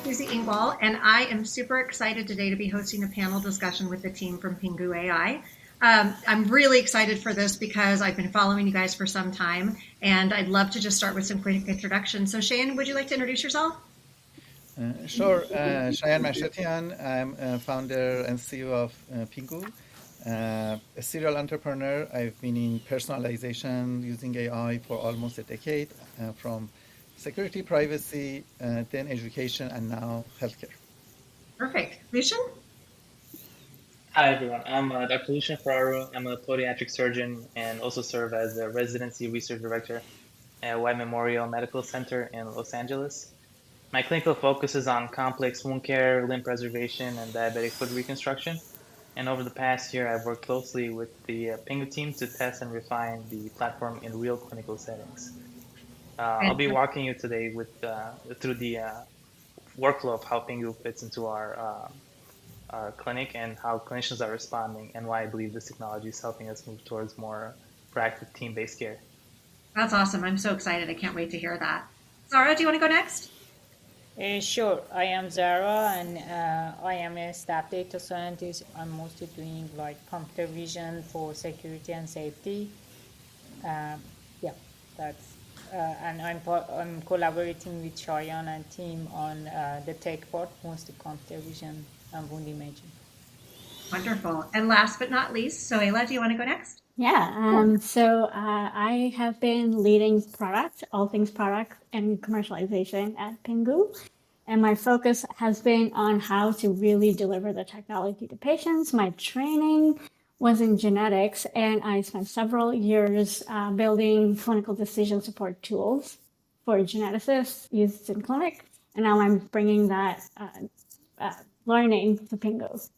Susie Ingwall, and I am super excited today to be hosting a panel discussion with the team from Pingoo.AI. I'm really excited for this because I've been following you guys for some time, and I'd love to just start with some quick introductions. So, Shane, would you like to introduce yourself? Sure. Shayan Mashatian. I'm founder and CEO of Pingoo, a serial entrepreneur. I've been in personalization using AI for almost a decade, from security, privacy, then education, and now healthcare. Perfect. Lucian? Hi, everyone. I'm Dr. Lucian Ferraro. I'm a podiatric surgeon and also serve as a residency research director at White Memorial Medical Center in Los Angeles. My clinical focus is on complex wound care, limb preservation, and diabetic foot reconstruction. And over the past year, I've worked closely with the Pingoo team to test and refine the platform in real clinical settings. I'll be walking you today through the workflow of how Pingoo fits into our clinic and how clinicians are responding and why I believe this technology is helping us move towards more proactive team-based care. That's awesome. I'm so excited. I can't wait to hear that. Zara, do you want to go next? Sure, I am Zara and I am a staff data scientist. I'm mostly doing like computer vision for security and safety. Yeah, that's and I'm collaborating with Shayan and team on the tech part, mostly computer vision and wound imaging. Wonderful. And last but not least, Soela, do you want to go next? Yeah, I have been leading product, all things product and commercialization at Pingoo. And my focus has been on how to really deliver the technology to patients. My training was in genetics, and I spent several years building clinical decision support tools for geneticists used in clinic. And now I'm bringing that learning to Pingoo.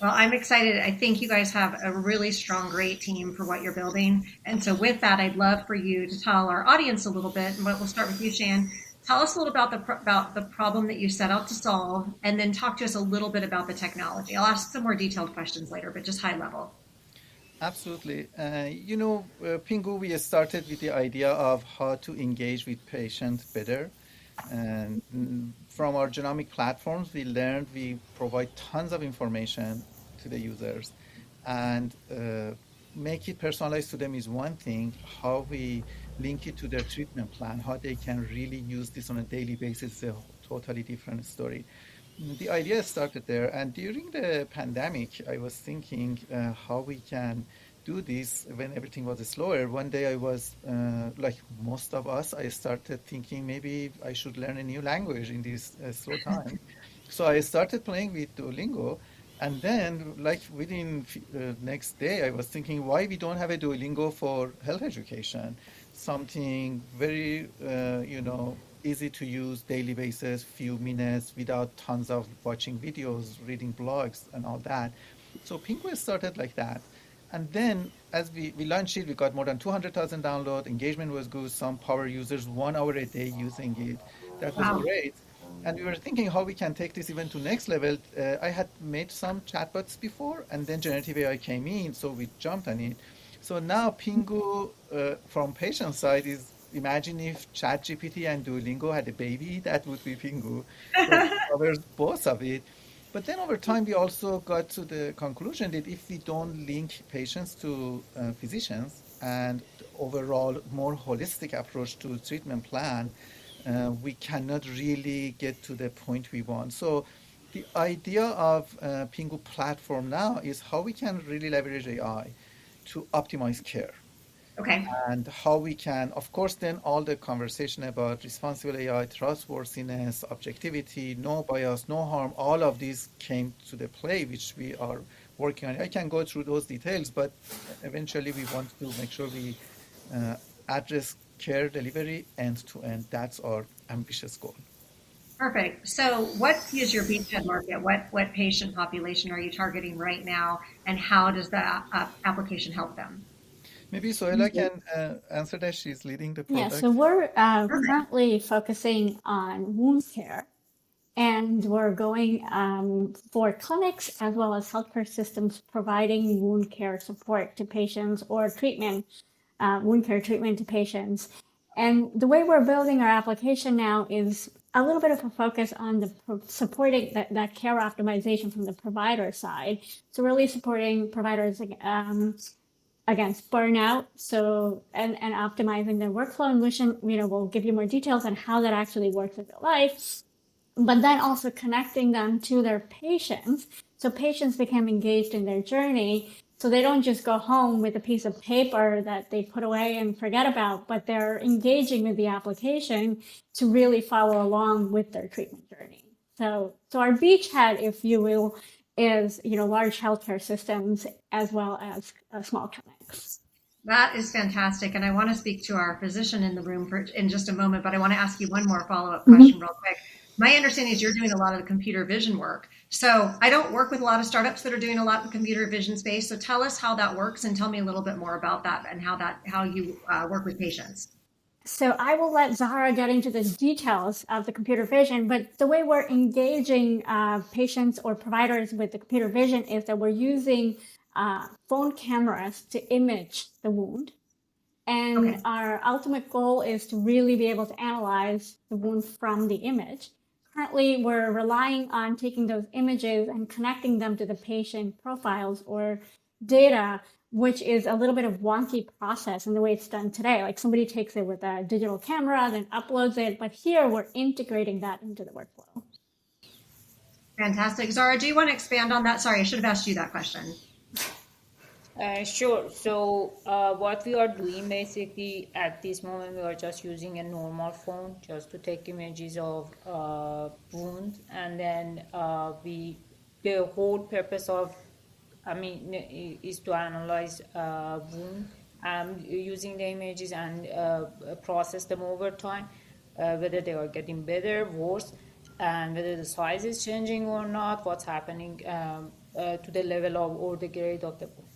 Well, I'm excited. I think you guys have a really strong, great team for what you're building. And so, with that, I'd love for you to tell our audience a little bit. And we'll start with you, Shan. Tell us a little about the problem that you set out to solve, and then talk to us a little bit about the technology. I'll ask some more detailed questions later, but just high level. Absolutely. Pingoo, we started with the idea of how to engage with patients better. And from our genomic platforms, we learned we provide tons of information to the users. And make it personalized to them is one thing. How we link it to their treatment plan, how they can really use this on a daily basis is a totally different story. The idea started there, and during the pandemic, I was thinking how we can do this when everything was slower. One day I was, like most of us, I started thinking maybe I should learn a new language in this slow time. So I started playing with Duolingo, and then like within next day, I was thinking why we don't have a Duolingo for health education, something very, easy to use daily basis, few minutes without tons of watching videos, reading blogs and all that. So Penguin started like that. And then as we launched it, we got more than 200,000 download. Engagement was good. Some power users, 1 hour a day using it. That was Wow. great. And we were thinking how we can take this even to next level. I had made some chatbots before, and then generative AI came in, so we jumped on it. So now Pingu, from patient side, is imagine if ChatGPT and Duolingo had a baby, that would be Pingu. So it covers both of it. But then over time, we also got to the conclusion that if we don't link patients to physicians and overall more holistic approach to treatment plan, we cannot really get to the point we want. So the idea of Pingu platform now is how we can really leverage AI to optimize care, Okay. and how we can, of course, then all the conversation about responsible AI, trustworthiness, objectivity, no bias, no harm, all of these came to the play, which we are working on. I can go through those details, but eventually we want to make sure we address care delivery end to end. That's our ambitious goal. Perfect. So, what is your beachhead market? What patient population are you targeting right now, and how does the application help them? Maybe Sohela can answer that. She's leading the Yeah, so product. we're Perfect. currently focusing on wound care, and we're going for clinics as well as healthcare systems providing wound care support to patients or treatment, wound care treatment to patients. And the way we're building our application now is a little bit of a focus on the supporting that care optimization from the provider side. So really supporting providers against burnout. So and optimizing their workflow. And Lucian, will give you more details on how that actually works in real life. But then also connecting them to their patients. So patients become engaged in their journey. So they don't just go home with a piece of paper that they put away and forget about, but they're engaging with the application to really follow along with their treatment journey. So our beachhead, if you will, is large healthcare systems as well as small clinics. That is fantastic. And I want to speak to our physician in the room in just a moment, but I want to ask you one more follow-up question Mm-hmm. real quick. My understanding is you're doing a lot of the computer vision work. So I don't work with a lot of startups that are doing a lot in the computer vision space. So tell us how that works and tell me a little bit more about that and how you work with patients. So I will let Zahara get into the details of the computer vision, but the way we're engaging patients or providers with the computer vision is that we're using phone cameras to image the wound. And Okay. our ultimate goal is to really be able to analyze the wound from the image. Currently, we're relying on taking those images and connecting them to the patient profiles or data, which is a little bit of wonky process in the way it's done today. Like somebody takes it with a digital camera, then uploads it, but here we're integrating that into the workflow. Fantastic. Zara, do you want to expand on that? Sorry, I should have asked you that question. Sure. So, what we are doing basically at this moment, we are just using a normal phone just to take images of wound, and then the whole purpose of, I mean, is to analyze wound using the images and process them over time, whether they are getting better, worse, and whether the size is changing or not, what's happening to the level of or the grade of the wound.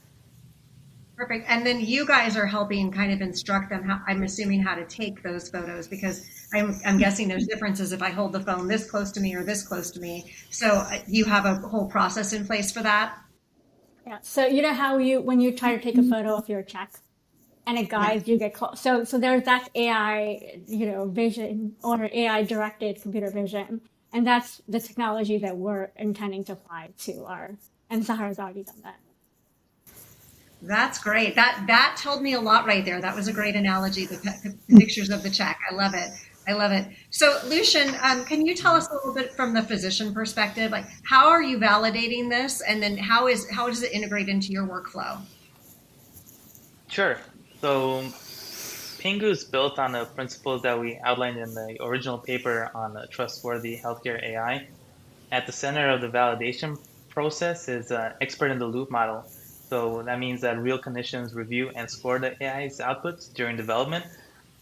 Perfect. And then you guys are helping kind of instruct them how, I'm assuming, how to take those photos because I'm guessing there's differences if I hold the phone this close to me or this close to me. So you have a whole process in place for that? Yeah. So you know how when you try to take a photo of your check and it Yeah. guides you get close. So there's that AI, vision or AI directed computer vision, and that's the technology that we're intending to apply to our. And Sahara's already done that. That's great. That told me a lot right there. That was a great analogy. The pictures of the check. I love it. I love it. So, Lucian, can you tell us a little bit from the physician perspective? Like, how are you validating this, and then how does it integrate into your workflow? Sure. So Pingoo is built on the principles that we outlined in the original paper on trustworthy healthcare AI. At the center of the validation process is an expert in the loop model. So that means that real clinicians review and score the AI's outputs during development.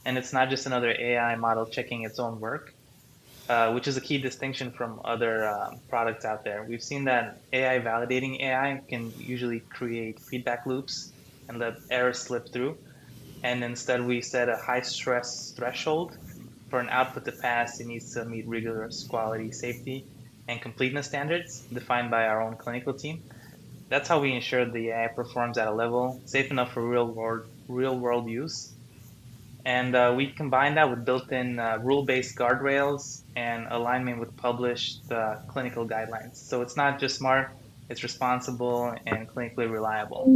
And it's not just another AI model checking its own work, which is a key distinction from other products out there. We've seen that AI validating AI can usually create feedback loops and let errors slip through. And instead, we set a high stress threshold for an output to pass. It needs to meet rigorous quality, safety, and completeness standards defined by our own clinical team. That's how we ensure the AI performs at a level safe enough for real world use. And we combine that with built-in rule-based guardrails and alignment with published clinical guidelines. So it's not just smart; it's responsible and clinically reliable.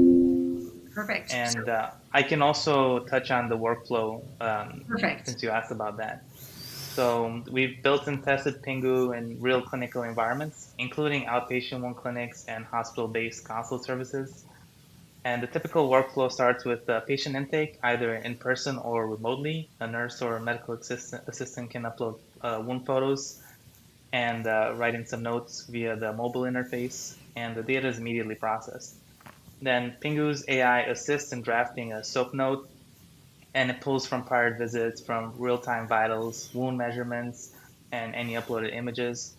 Perfect. So, And I can also touch on the workflow perfect. since you asked about that. So we've built and tested Pingoo in real clinical environments, including outpatient wound clinics and hospital-based consult services. And the typical workflow starts with patient intake, either in person or remotely. A nurse or a medical assistant can upload wound photos and write in some notes via the mobile interface, and the data is immediately processed. Then Pingoo's AI assists in drafting a SOAP note, and it pulls from prior visits, from real-time vitals, wound measurements, and any uploaded images.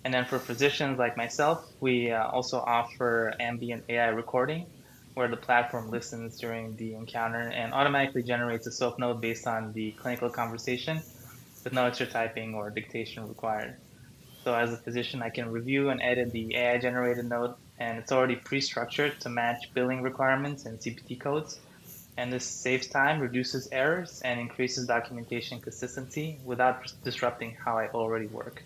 And then for physicians like myself, we also offer ambient AI recording, where the platform listens during the encounter and automatically generates a SOAP note based on the clinical conversation with no extra typing or dictation required. So as a physician, I can review and edit the AI generated note, and it's already pre-structured to match billing requirements and CPT codes. And this saves time, reduces errors, and increases documentation consistency without disrupting how I already work.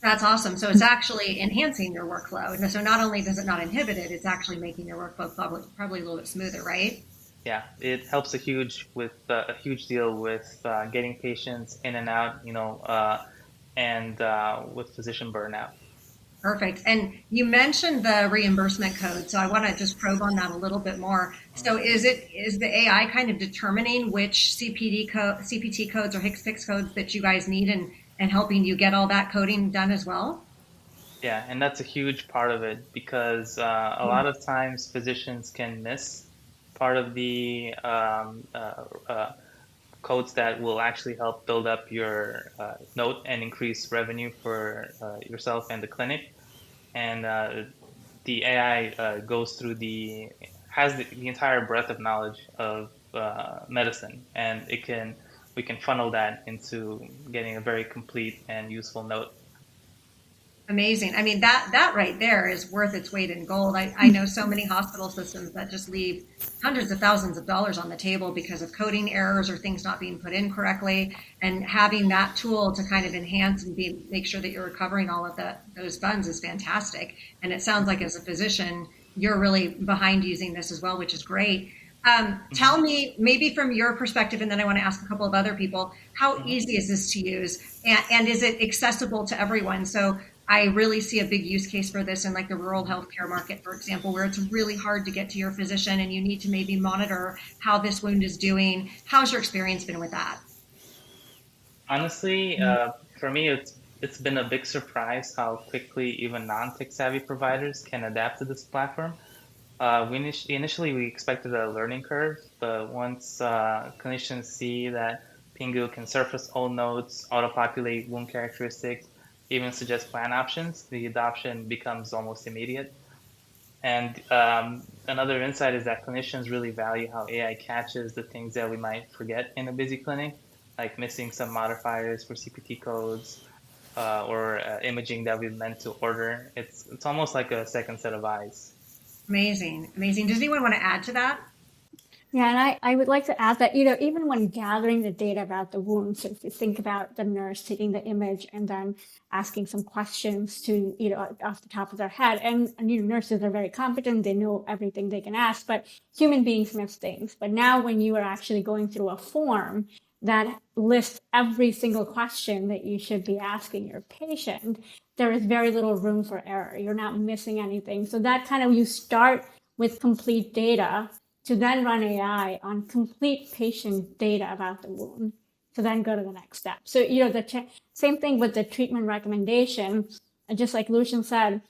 That's awesome. So it's actually enhancing your workflow. And so not only does it not inhibit it, it's actually making your workflow probably a little bit smoother, right? Yeah, it helps a huge deal with getting patients in and out, and with physician burnout. Perfect. And you mentioned the reimbursement code, so I want to just probe on that a little bit more. So is the AI kind of determining which CPT codes or HCPCS codes that you guys need and helping you get all that coding done as well? Yeah, and that's a huge part of it because a lot of times physicians can miss part of the codes that will actually help build up your note and increase revenue for yourself and the clinic. And the AI goes through has the entire breadth of knowledge of medicine, and we can funnel that into getting a very complete and useful note. Amazing. I mean, that right there is worth its weight in gold. I know so many hospital systems that just leave hundreds of thousands of dollars on the table because of coding errors or things not being put in correctly. And having that tool to kind of enhance and make sure that you're recovering all of those funds is fantastic. And it sounds like as a physician, you're really behind using this as well, which is great. Tell Hmm. me, maybe from your perspective, and then I want to ask a couple of other people, how Hmm. easy is this to use? And is it accessible to everyone? So I really see a big use case for this in like the rural healthcare market, for example, where it's really hard to get to your physician and you need to maybe monitor how this wound is doing. How's your experience been with that? Honestly, for me, it's been a big surprise how quickly even non-tech savvy providers can adapt to this platform. Initially we expected a learning curve, but once clinicians see that Pingoo can surface all notes, auto-populate wound characteristics, even suggest plan options, the adoption becomes almost immediate. And another insight is that clinicians really value how AI catches the things that we might forget in a busy clinic, like missing some modifiers for CPT codes or imaging that we meant to order. It's almost like a second set of eyes. Amazing. Amazing. Does anyone want to add to that? Yeah, and I would like to add that, even when gathering the data about the wound, so if you think about the nurse taking the image and then asking some questions to, off the top of their head, and nurses are very competent, they know everything they can ask, but human beings miss things. But now when you are actually going through a form that lists every single question that you should be asking your patient, there is very little room for error. You're not missing anything. So that kind of, you start with complete data to then run AI on complete patient data about the wound to then go to the next step. So, the same thing with the treatment recommendation. Just like Lucian said,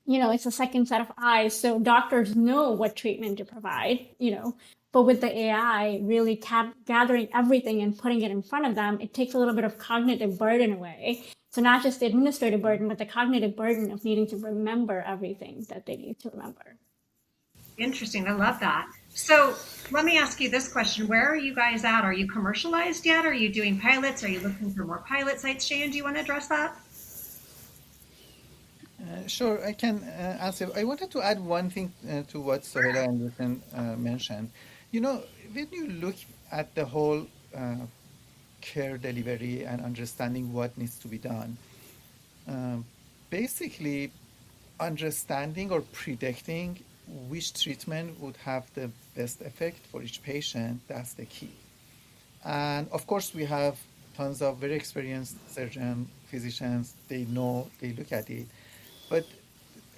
it's a second set of eyes. So doctors know what treatment to provide, but with the AI really gathering everything and putting it in front of them, it takes a little bit of cognitive burden away. So not just the administrative burden, but the cognitive burden of needing to remember everything that they need to remember. Interesting. I love that. So let me ask you this question. Where are you guys at? Are you commercialized yet? Are you doing pilots? Are you looking for more pilot sites? Shane, do you want to address that? Sure, I can answer. I wanted to add one thing to what Sohela and Lucian mentioned. When you look at the whole care delivery and understanding what needs to be done, um, basically understanding or predicting which treatment would have the best effect for each patient, that's the key. And of course, we have tons of very experienced surgeon, physicians, they know, they look at it. But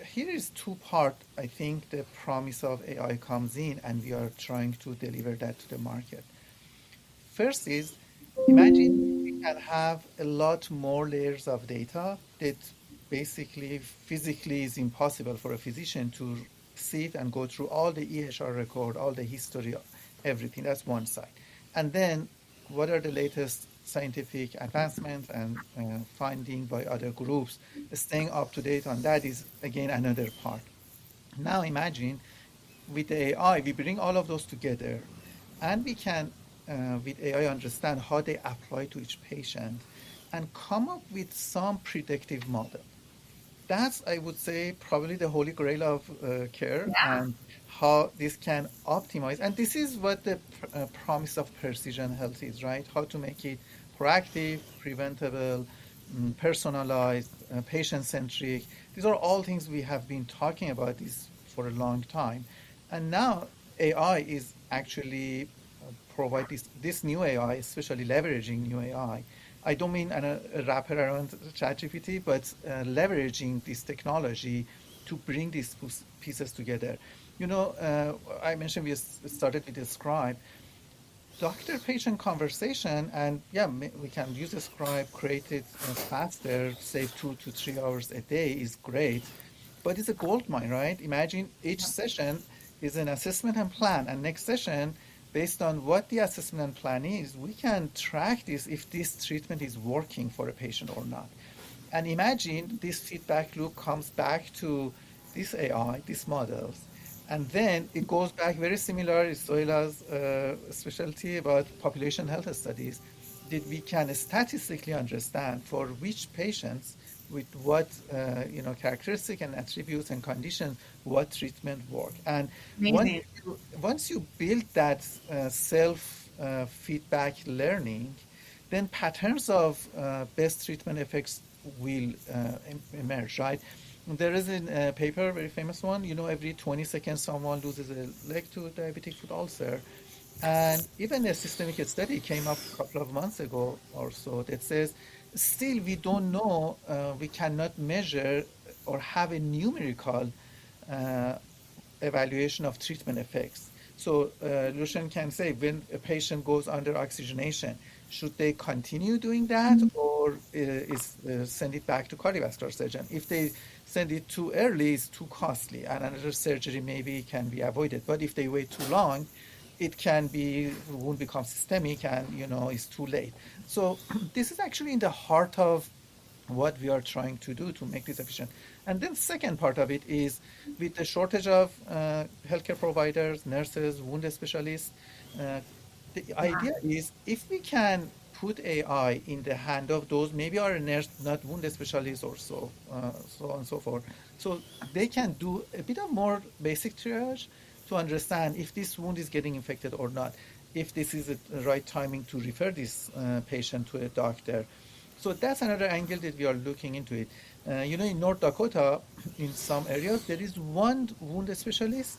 here is two part, I think the promise of AI comes in and we are trying to deliver that to the market. First is, imagine we can have a lot more layers of data that basically physically is impossible for a physician to sit and go through all the EHR record, all the history, everything. That's one side. And then what are the latest scientific advancements and finding by other groups? Staying up to date on that is again another part. Now imagine with the AI, we bring all of those together and we can, with AI, understand how they apply to each patient and come up with some predictive model. That's, I would say, probably the holy grail of care Yeah. and how this can optimize. And this is what the promise of precision health is, right? How to make it proactive, preventable, personalized, patient-centric. These are all things we have been talking about this for a long time. And now AI is actually provide this new AI, especially leveraging new AI. I don't mean a wrapper around ChatGPT, but leveraging this technology to bring these pieces together. I mentioned we started with the scribe doctor-patient conversation, and yeah, we can use a scribe, create it faster, save 2 to 3 hours a day is great, but it's a gold mine, right? Imagine each session is an assessment and plan, and next session, based on what the assessment and plan is, we can track this if this treatment is working for a patient or not. And imagine this feedback loop comes back to this AI, these models, and then it goes back very similar, is Zoila's specialty about population health studies, that we can statistically understand for which patients with what characteristic and attributes and conditions what treatment work. And once Amazing. once you build that self feedback learning, then patterns of best treatment effects will emerge, right? There is a paper, very famous one, every 20 seconds someone loses a leg to diabetic foot ulcer. And even a systemic study came up a couple of months ago or so that says still we don't know, we cannot measure or have a numerical uh, evaluation of treatment effects. So Lucian can say when a patient goes under oxygenation, should they continue doing that or send it back to cardiovascular surgeon? If they send it too early, it's too costly, and another surgery maybe can be avoided. But if they wait too long, it can be won't become systemic, and it's too late. So this is actually in the heart of what we are trying to do to make this efficient. And then second part of it is with the shortage of healthcare providers, nurses, wound specialists, uh, the Yeah. idea is if we can put AI in the hand of those maybe are a nurse, not wound specialists or so on and so forth. So they can do a bit of more basic triage to understand if this wound is getting infected or not, if this is the right timing to refer this patient to a doctor. So that's another angle that we are looking into it. In North Dakota, in some areas, there is one wound specialist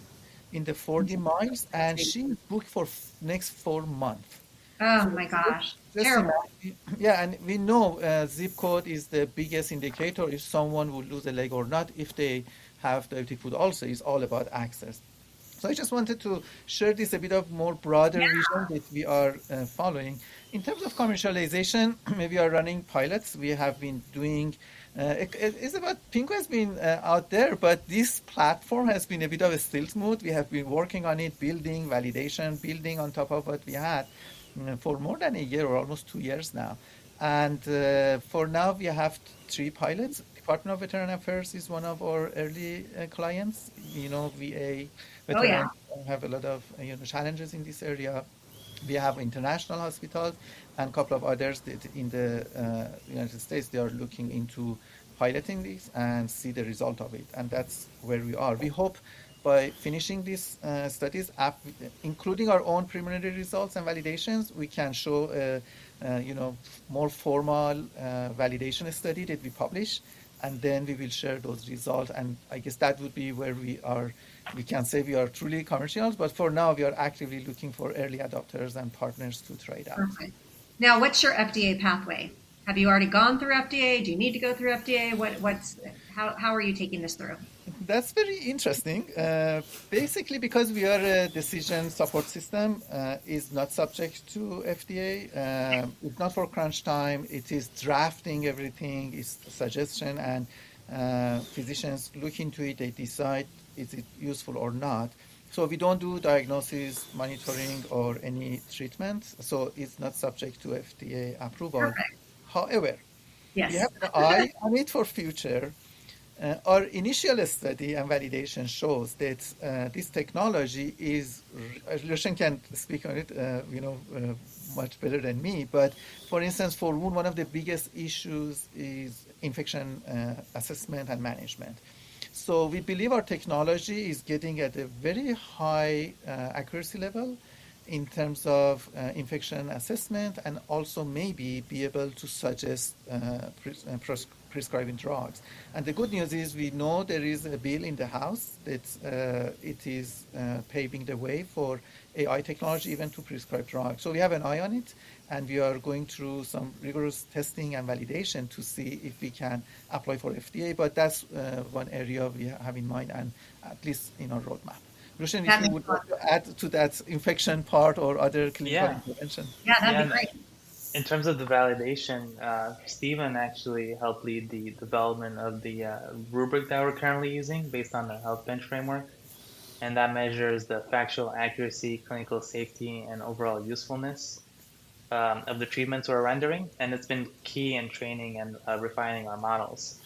in the 40 miles, and she is booked for next 4 months. Oh So my just, gosh. just Terrible. imagine, yeah, and we know zip code is the biggest indicator if someone will lose a leg or not. If they have diabetic foot ulcer, it's all about access. So I just wanted to share this a bit of more broader vision that we are following. In terms of commercialization, we are running pilots. We have been doing, it's about, Pingoo has been out there, but this platform has been a bit of a stealth mode. We have been working on it, building, validation, building on top of what we had for more than a year or almost 2 years now. And for now, we have three pilots. Department of Veteran Affairs is one of our early clients. VA Oh yeah. veterans have a lot of challenges in this area. We have international hospitals and a couple of others that in the United States, they are looking into piloting this and see the result of it. And that's where we are. We hope by finishing these studies, including our own preliminary results and validations, we can show more formal validation study that we publish, and then we will share those results. And I guess that would be where we can say we are truly commercial, but for now we are actively looking for early adopters and partners to try it out. Perfect. Now, what's your FDA pathway? Have you already gone through FDA? Do you need to go through FDA? How are you taking this through? That's very interesting. Basically, because we are a decision support system, is not subject to FDA. It's not for crunch time. It is drafting everything. It's suggestion, and physicians look into it. They decide is it useful or not. So we don't do diagnosis, monitoring, or any treatment. So it's not subject to FDA approval. Perfect. However, we have Yes. an eye on it for future. Our initial study and validation shows that this technology is, Lucian can speak on it, much better than me. But for instance, for wound, one of the biggest issues is infection assessment and management. So we believe our technology is getting at a very high accuracy level in terms of infection assessment, and also maybe be able to suggest prescribing drugs. And the good news is we know there is a bill in the House that it is paving the way for AI technology even to prescribe drugs. So we have an eye on it, and we are going through some rigorous testing and validation to see if we can apply for FDA. But that's one area we have in mind, and at least in our roadmap. Rushan, if That you makes would a lot. like to add to that infection part or other clinical Yeah, intervention. Yeah, that'd yeah. be And great. in terms of the validation, Stephen actually helped lead the development of the rubric that we're currently using based on the health bench framework. And that measures the factual accuracy, clinical safety, and overall usefulness of the treatments we're rendering. And it's been key in training and refining our models.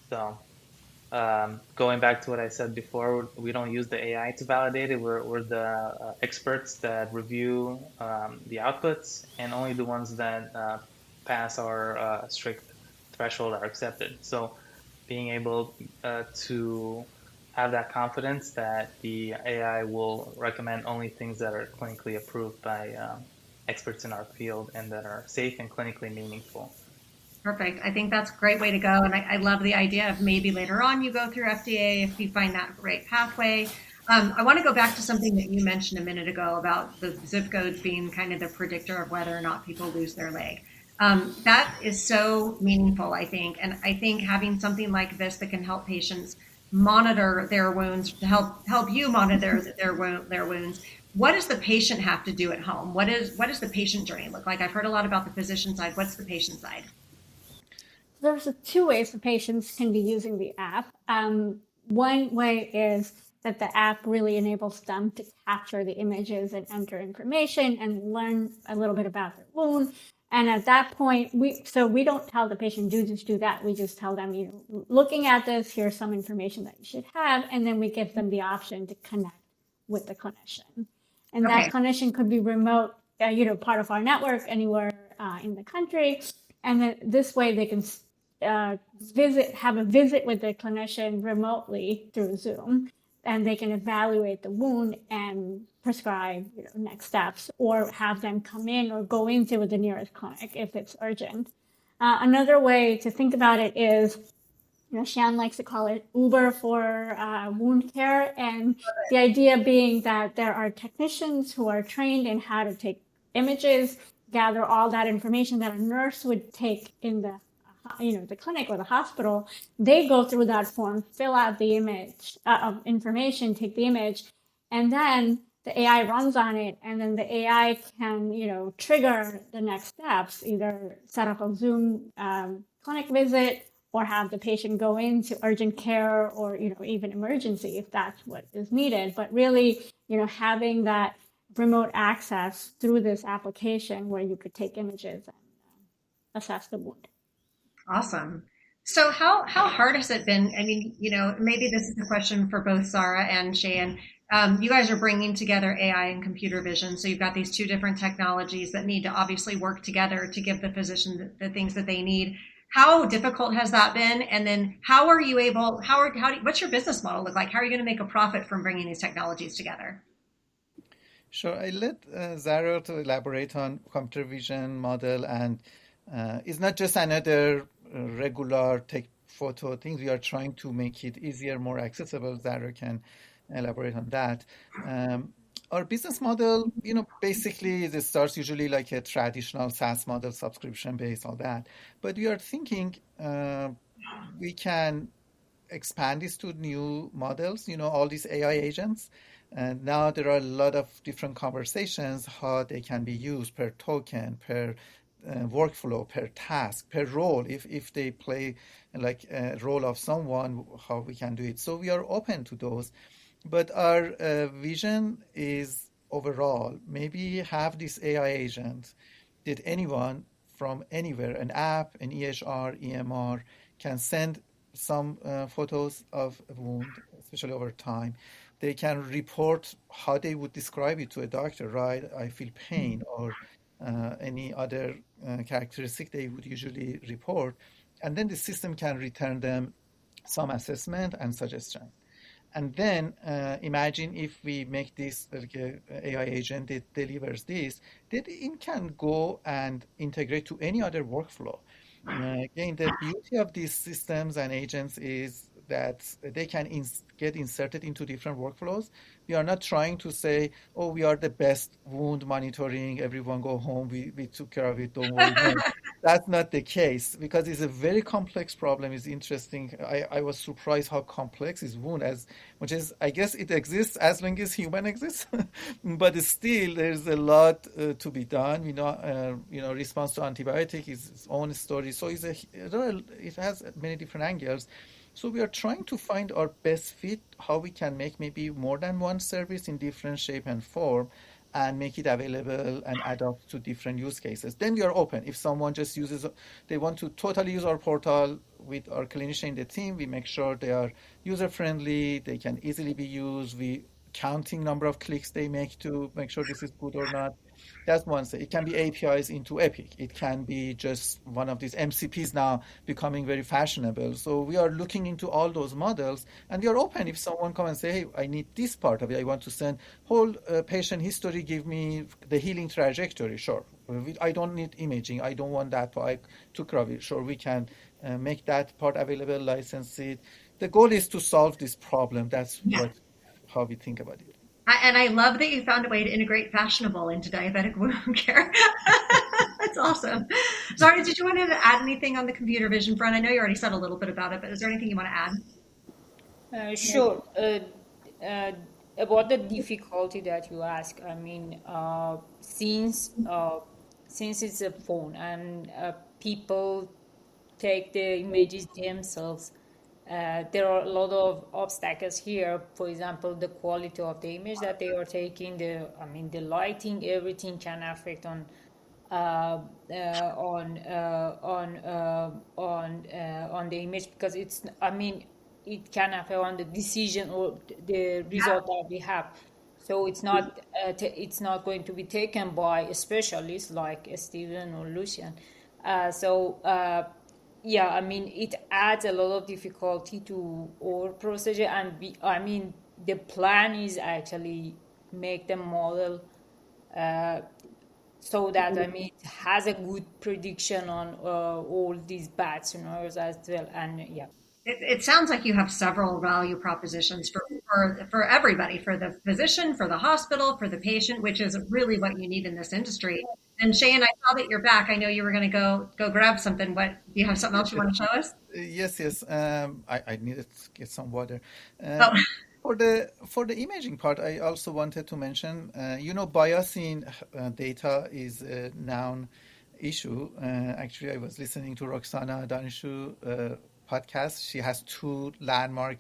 So going back to what I said before, we don't use the AI to validate it. We're the experts that review the outputs, and only the ones that pass our strict threshold are accepted. So being able to have that confidence that the AI will recommend only things that are clinically approved by experts in our field and that are safe and clinically meaningful. Perfect. I think that's a great way to go. And I love the idea of maybe later on you go through FDA if you find that right pathway. I want to go back to something that you mentioned a minute ago about the zip codes being kind of the predictor of whether or not people lose their leg. That is so meaningful, I think. And I think having something like this that can help patients monitor their wounds, to help you monitor their wounds. What does the patient have to do at home? What does the patient journey look like? I've heard a lot about the physician side. What's the patient side? There's two ways the patients can be using the app. One way is that the app really enables them to capture the images and enter information and learn a little bit about their wound. And at that point, we don't tell the patient do this, do that. We just tell them, looking at this, here's some information that you should have, and then we give them the option to connect with the clinician. And that Okay. clinician could be remote, part of our network anywhere in the country. And then this way they can have a visit with the clinician remotely through Zoom, and they can evaluate the wound and prescribe next steps, or have them come in or go into the nearest clinic if it's urgent. Another way to think about it is, Shan likes to call it Uber for wound care. And the idea being that there are technicians who are trained in how to take images, gather all that information that a nurse would take in the clinic or the hospital. They go through that form, fill out the image of information, take the image, and then the AI runs on it, and then the AI can, trigger the next steps, either set up a Zoom clinic visit, or have the patient go into urgent care, or even emergency if that's what is needed. But really, having that remote access through this application where you could take images and assess the wound. Awesome. So how hard has it been? I mean, maybe this is a question for both Sarah and Shayan. You guys are bringing together AI and computer vision, so you've got these two different technologies that need to obviously work together to give the physician the things that they need. How difficult has that been? And then how are you able? What's your business model look like? How are you going to make a profit from bringing these technologies together? Sure, I let Zara to elaborate on computer vision model, and it's not just another regular take photo thing. We are trying to make it easier, more accessible. Zara can elaborate on that. Our business model, basically it starts usually like a traditional SaaS model, subscription based, all that. But we are thinking we can expand this to new models, all these AI agents. And now there are a lot of different conversations, how they can be used per token, per workflow, per task, per role. If they play like a role of someone, how we can do it. So we are open to those. But our vision is overall, maybe have this AI agent that anyone from anywhere, an app, an EHR, EMR, can send some photos of a wound, especially over time. They can report how they would describe it to a doctor, right? I feel pain, or any other characteristic they would usually report. And then the system can return them some assessment and suggestion. And then imagine if we make this like AI agent that delivers this, that it can go and integrate to any other workflow. Again, the beauty of these systems and agents is that they can get inserted into different workflows. We are not trying to say, oh, we are the best wound monitoring, everyone go home, we took care of it, don't worry. No, that's not the case because it's a very complex problem. It's interesting. I was surprised how complex is wound as which is, I guess it exists as long as human exists, but still there's a lot to be done. Response to antibiotic is its own story. So it has many different angles. So we are trying to find our best fit, how we can make maybe more than one service in different shape and form and make it available and adapt to different use cases. Then we are open. If someone just uses, they want to totally use our portal with our clinician in the team, we make sure they are user friendly, they can easily be used. We counting number of clicks they make to make sure this is good or not. That's one thing. It can be APIs into Epic. It can be just one of these MCPs now becoming very fashionable. So we are looking into all those models, and we are open. If someone come and say, "Hey, I need this part of it. I want to send whole patient history. Give me the healing trajectory." Sure. I don't need imaging. I don't want that part. I took care of it. Sure, we can make that part available, license it. The goal is to solve this problem. That's Yeah. what how we think about it. And I love that you found a way to integrate fashionable into diabetic wound care. That's awesome. Sorry, did you want to add anything on the computer vision front? I know you already said a little bit about it, but is there anything you want to add? Sure. Uh, about the difficulty that you ask, I mean, since it's a phone and people take the images themselves, there are a lot of obstacles here. For example, the quality of the image that they are taking, the lighting, everything can affect uh, on the image because it can affect on the decision or the result that we have. So it's not going to be taken by a specialist like Steven or Lucian. Yeah, I mean, it adds a lot of difficulty to our procedure, and the plan is actually make the model uh, so that it has a good prediction on all these bad scenarios as well. And yeah. It sounds like you have several value propositions for everybody, for the physician, for the hospital, for the patient, which is really what you need in this industry. And Shane, I saw that you're back. I know you were going to go grab something. What do you have something else you want to show us? Yes. I needed to get some water. Oh, For the imaging part, I also wanted to mention, bias in data is a known issue. Actually, I was listening to Roxana Danishu podcast. She has two landmark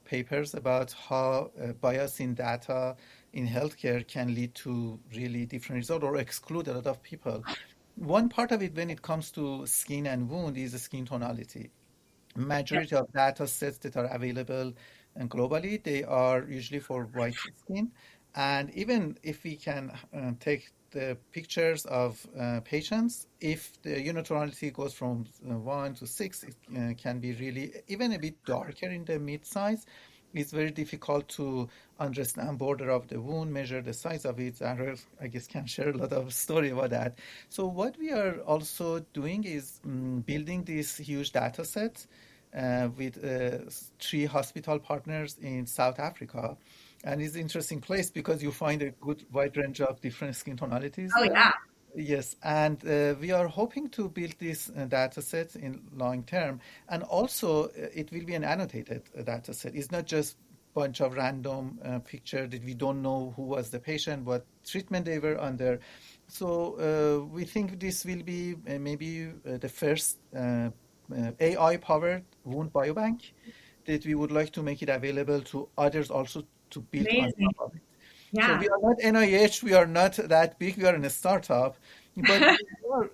papers about how bias in data in healthcare can lead to really different results or exclude a lot of people. One part of it when it comes to skin and wound is skin tonality. yeah, Majority of data sets that are available globally, they are usually for white skin. And even if we can take the pictures of patients, if the unit tonality goes from 1 to 6, it can be really even a bit darker in the mid size. It's very difficult to understand border of the wound, measure the size of it. And I guess can share a lot of story about that. So what we are also doing is building these huge data sets with three hospital partners in South Africa. And it's an interesting place because you find a good wide range of different skin tonalities. oh yeah, Yes, and we are hoping to build this data set in long term, and also it will be an annotated data set. It's not just bunch of random picture that we don't know who was the patient, what treatment they were under. So we think this will be maybe the first AI-powered wound biobank that we would like to make it available to others also to build on top amazing. of it. So Yeah. we are not NIH, we are not that big, we are in a startup, but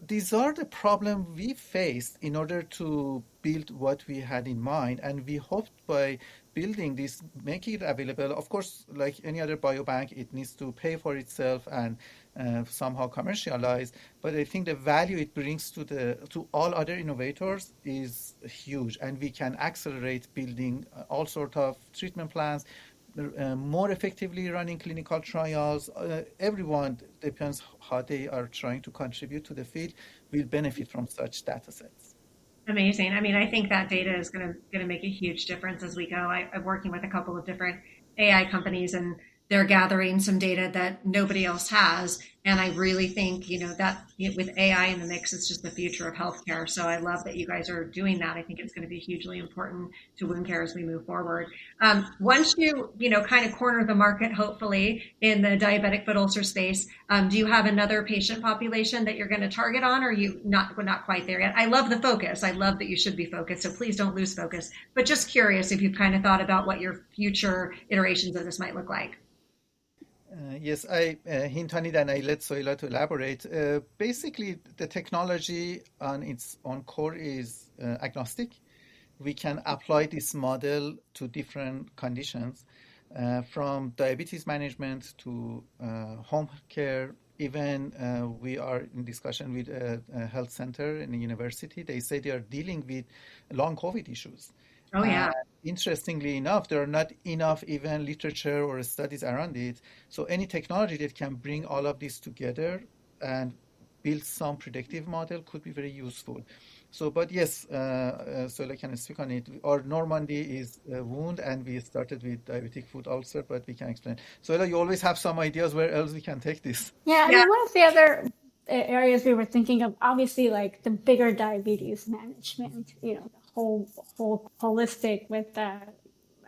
these are the problem we faced in order to build what we had in mind, and we hoped by building this, making it available. Of course, like any other biobank, it needs to pay for itself and somehow commercialize. But I think the value it brings to all other innovators is huge, and we can accelerate building all sort of treatment plans, more effectively running clinical trials. Everyone, depends how they are trying to contribute to the field, will benefit from such data sets. Amazing. I mean, I think that data is going to make a huge difference as we go. I'm working with a couple of different AI companies, and they're gathering some data that nobody else has. And I really think, that with AI in the mix, it's just the future of healthcare. So I love that you guys are doing that. I think it's going to be hugely important to wound care as we move forward. Once kind of corner the market, hopefully in the diabetic foot ulcer space, do you have another patient population that you're going to target on, or are you not quite there yet? I love the focus. I love that you should be focused. So please don't lose focus. But just curious if you've kind of thought about what your future iterations of this might look like. Yes, I hint on it and I let Soila to elaborate. Basically, the technology on its own core is agnostic. We can apply this model to different conditions, from diabetes management to home care. Even we are in discussion with a health center in a university. They say they are dealing with long COVID issues. Oh, And yeah. interestingly enough, there are not enough even literature or studies around it. So any technology that can bring all of this together and build some predictive model could be very useful. So, but yes, so I can speak on it. Our Normandy is a wound, and we started with diabetic foot ulcer, but we can explain. So, you always have some ideas where else we can take this. Yeah, I Yeah. mean, one of the other areas we were thinking of, obviously, like the bigger diabetes management, the whole holistic with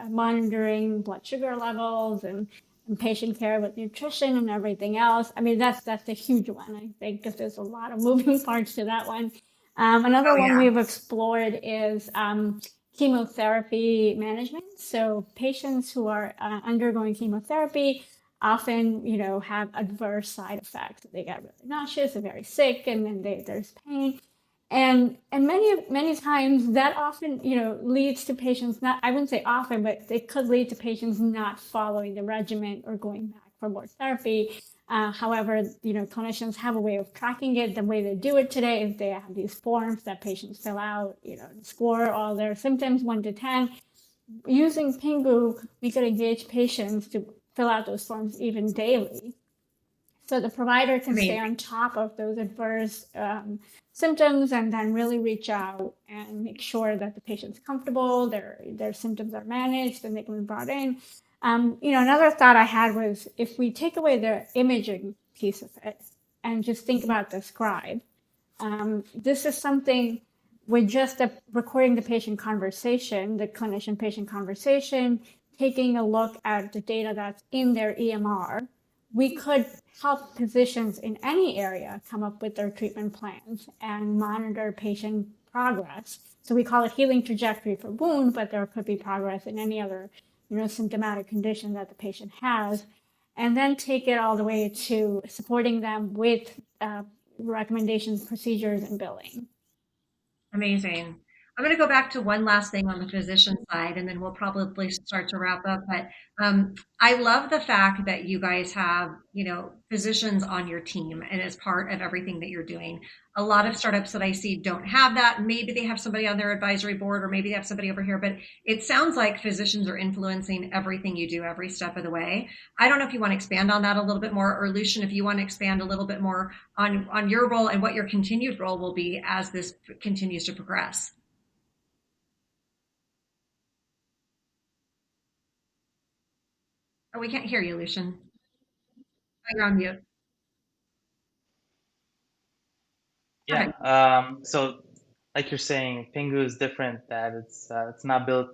monitoring blood sugar levels and patient care with nutrition and everything else. I mean, that's a huge one, I think, because there's a lot of moving parts to that one. Another Oh, one yeah. we've explored is chemotherapy management. So patients who are undergoing chemotherapy often, have adverse side effects. They get really nauseous, they're very sick, and then there's pain. And many times that often, leads to patients not, I wouldn't say often, but it could lead to patients not following the regimen or going back for more therapy. However, clinicians have a way of tracking it. The way they do it today is they have these forms that patients fill out, score all their symptoms 1 to 10. Using Pingoo, we could engage patients to fill out those forms even daily. So the provider can stay Amazing. on top of those adverse symptoms and then really reach out and make sure that the patient's comfortable, their symptoms are managed, and they can be brought in. Another thought I had was if we take away the imaging piece of it and just think about the scribe, this is something with just recording the patient conversation, the clinician patient conversation, taking a look at the data that's in their EMR. We could help physicians in any area come up with their treatment plans and monitor patient progress. So we call it healing trajectory for wound, but there could be progress in any other, symptomatic condition that the patient has, and then take it all the way to supporting them with recommendations, procedures, and billing. Amazing. I'm going to go back to one last thing on the physician side, and then we'll probably start to wrap up. But I love the fact that you guys have, physicians on your team and as part of everything that you're doing. A lot of startups that I see don't have that. Maybe they have somebody on their advisory board, or maybe they have somebody over here, but it sounds like physicians are influencing everything you do every step of the way. I don't know if you want to expand on that a little bit more, or Lucian, if you want to expand a little bit more on your role and what your continued role will be as this continues to progress. Oh, we can't hear you, Lucian. Oh, you're on mute. Yeah. Perfect. So like you're saying, Pingu is different. That it's not built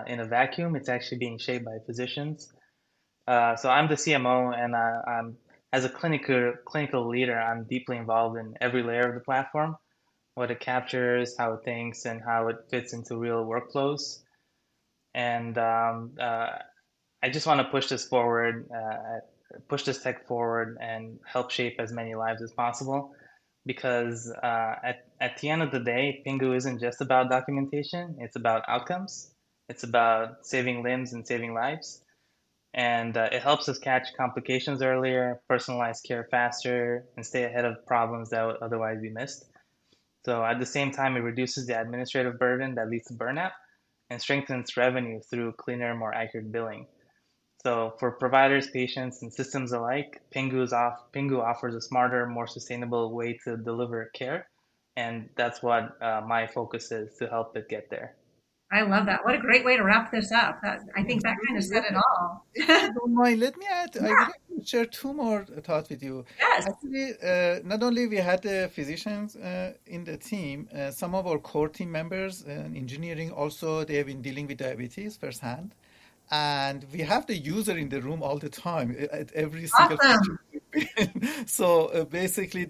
in a vacuum. It's actually being shaped by physicians. So I'm the CMO, and I'm as a clinical leader, I'm deeply involved in every layer of the platform, what it captures, how it thinks, and how it fits into real workflows. And I just want to push this tech forward, and help shape as many lives as possible. Because at the end of the day, Pingu isn't just about documentation; it's about outcomes. It's about saving limbs and saving lives. And it helps us catch complications earlier, personalize care faster, and stay ahead of problems that would otherwise be missed. So at the same time, it reduces the administrative burden that leads to burnout and strengthens revenue through cleaner, more accurate billing. So for providers, patients, and systems alike, Pingoo offers a smarter, more sustainable way to deliver care, and that's what my focus is to help it get there. I love that. What a great way to wrap this up. I think that kind of said Let it me, all. if you don't mind, let me add, I would like to share two more thoughts with you. Yes. Actually, not only we had the physicians in the team, some of our core team members in engineering also, they have been dealing with diabetes firsthand. And we have the user in the room all the time at every single Awesome. function. So basically,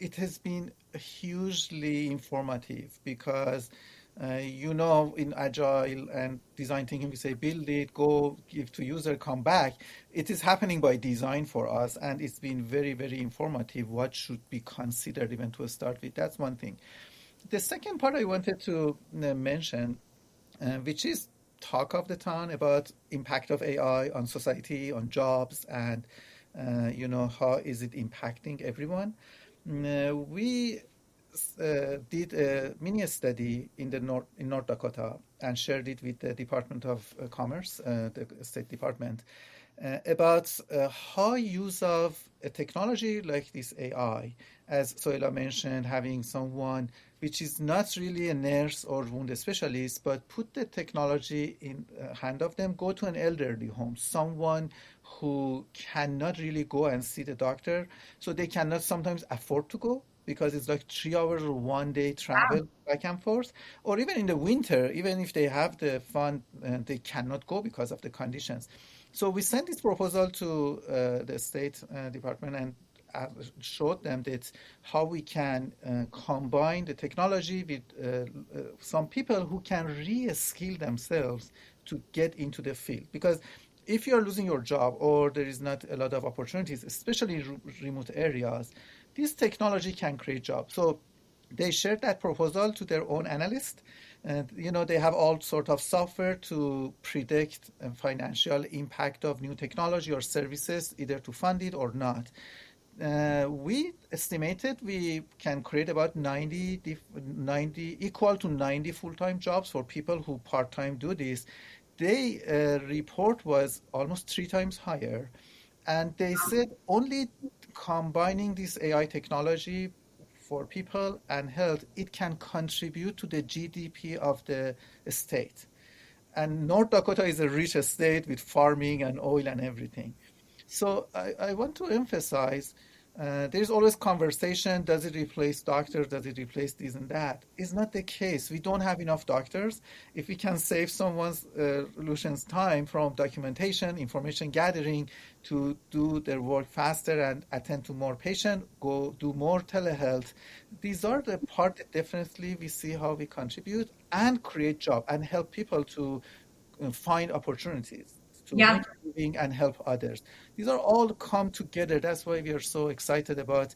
it has been hugely informative because in agile and design thinking, we say build it, go give to user, come back. It is happening by design for us, and it's been very, very informative. What should be considered even to start with? That's one thing. The second part I wanted to mention, which is talk of the town about impact of AI on society, on jobs, and how is it impacting everyone. We did a mini study in North Dakota and shared it with the Department of Commerce, the State Department, about how use of a technology like this AI, as Soila mentioned, having someone which is not really a nurse or wound specialist, but put the technology in hand of them, go to an elderly home, someone who cannot really go and see the doctor, so they cannot sometimes afford to go because it's like 3 hours or one day travel back and forth, or even in the winter, even if they have the fund, they cannot go because of the conditions. So we sent this proposal to the State Department and uh, showed them that how we can combine the technology with some people who can re-skill themselves to get into the field. Because if you are losing your job or there is not a lot of opportunities, especially in remote areas, this technology can create jobs. So they shared that proposal to their own analysts, and they have all sort of software to predict financial impact of new technology or services, either to fund it or not. We estimated we can create about 90 equal to 90 full-time jobs for people who part-time do this. They report was almost 3 times higher, and they said only combining this AI technology for people and health, it can contribute to the GDP of the state. And North Dakota is a rich state with farming and oil and everything. So I want to emphasize there's always conversation. Does it replace doctors? Does it replace this and that? It's not the case. We don't have enough doctors. If we can save someone's solutions time from documentation, information gathering to do their work faster and attend to more patients, go do more telehealth. These are the part that definitely we see how we contribute and create job and help people to find opportunities to Yeah, make a living and help others. These are all come together. That's why we are so excited about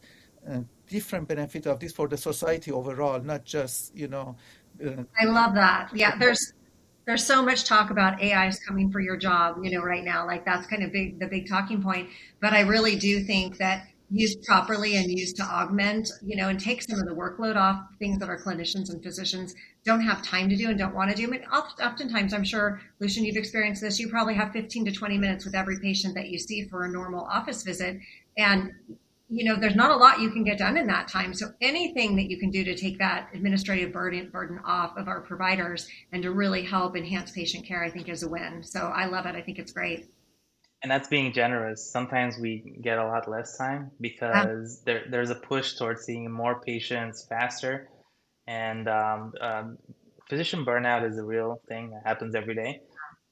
different benefit of this for the society overall, not just uh, I love that. Yeah, there's so much talk about AI is coming for your job, right now. Like that's kind of the big talking point. But I really do think that used properly and used to augment, and take some of the workload off things that our clinicians and physicians don't have time to do and don't want to do. I mean, oftentimes, I'm sure, Lucian, you've experienced this. You probably have 15 to 20 minutes with every patient that you see for a normal office visit. And there's not a lot you can get done in that time. So anything that you can do to take that administrative burden off of our providers and to really help enhance patient care, I think is a win. So I love it. I think it's great. And that's being generous. Sometimes we get a lot less time Yeah, because there's a push towards seeing more patients faster. And physician burnout is a real thing that happens every day.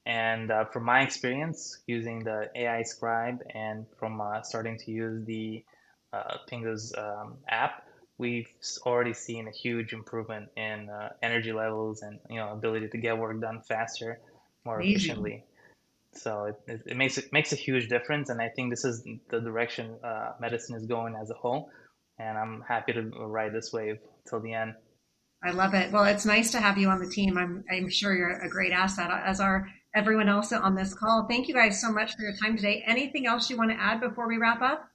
And from my experience using the AI scribe and from starting to use the Pingoo's app, we've already seen a huge improvement in energy levels and ability to get work done faster, more amazing. efficiently. So it makes a huge difference, and I think this is the direction medicine is going as a whole. And I'm happy to ride this wave till the end. I love it. Well, it's nice to have you on the team. I'm sure you're a great asset, as are everyone else on this call. Thank you guys so much for your time today. Anything else you want to add before we wrap up?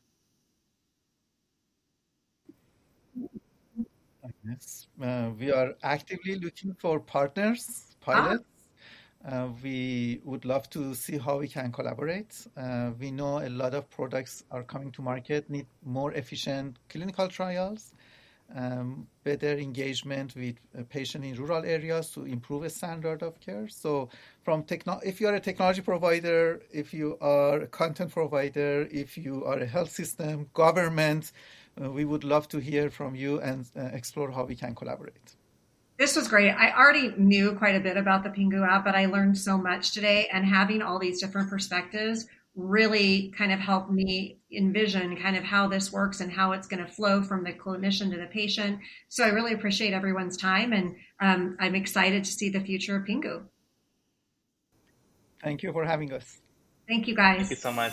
Yes, we are actively looking for partners, Ah, pilots. We would love to see how we can collaborate. We know a lot of products are coming to market, need more efficient clinical trials, better engagement with a patient in rural areas to improve a standard of care. So, if you are a technology provider, if you are a content provider, if you are a health system, government, we would love to hear from you and explore how we can collaborate. this was great. I already knew quite a bit about the Pingu app, but I learned so much today, and having all these different perspectives really kind of helped me envision kind of how this works and how it's going to flow from the clinician to the patient. So I really appreciate everyone's time, and I'm excited to see the future of Pingu. Thank you for having us. Thank you Thank you guys. so much.